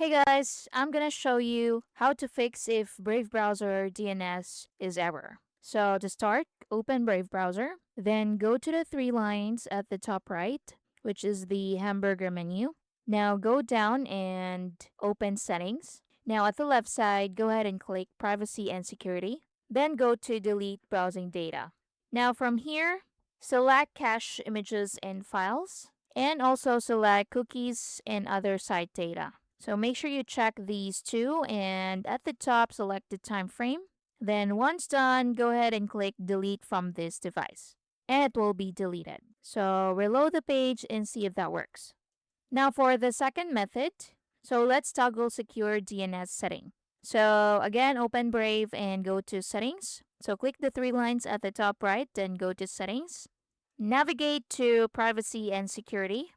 Hey guys, I'm gonna show you how to fix if Brave Browser DNS is error. So to start, open Brave Browser, then go to the three lines at the top right, which is the hamburger menu. Now go down and open settings. Now at the left side, go ahead and click privacy and security. Then go to delete browsing data. Now from here, select cache images and files, and also select cookies and other site data. So make sure you check these two, and at the top select the time frame. Then once done, go ahead and click delete from this device and it will be deleted. So reload the page and see if that works. Now for the second method, so let's toggle secure DNS setting. So again, open Brave and go to settings. So click the three lines at the top right, then go to settings. Navigate to privacy and security.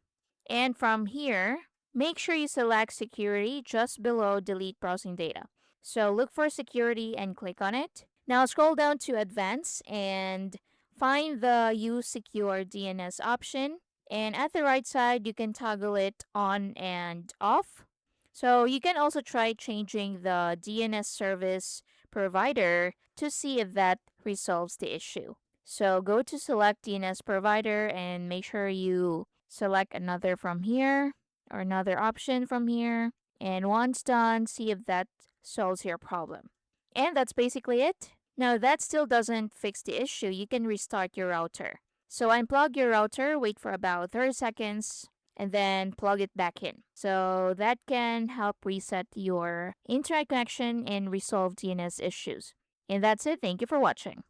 And from here, make sure you select security just below delete browsing data. So look for security and click on it. Now scroll down to advanced and find the use secure DNS option. And at the right side, you can toggle it on and off. So you can also try changing the DNS service provider to see if that resolves the issue. So go to select DNS provider and make sure you select another from here or another option from here. And once done, see if that solves your problem. And that's basically it. Now, that still doesn't fix the issue. You can restart your router. So unplug your router, wait for about 30 seconds, and then plug it back in. So that can help reset your internet connection and resolve DNS issues. And that's it. Thank you for watching.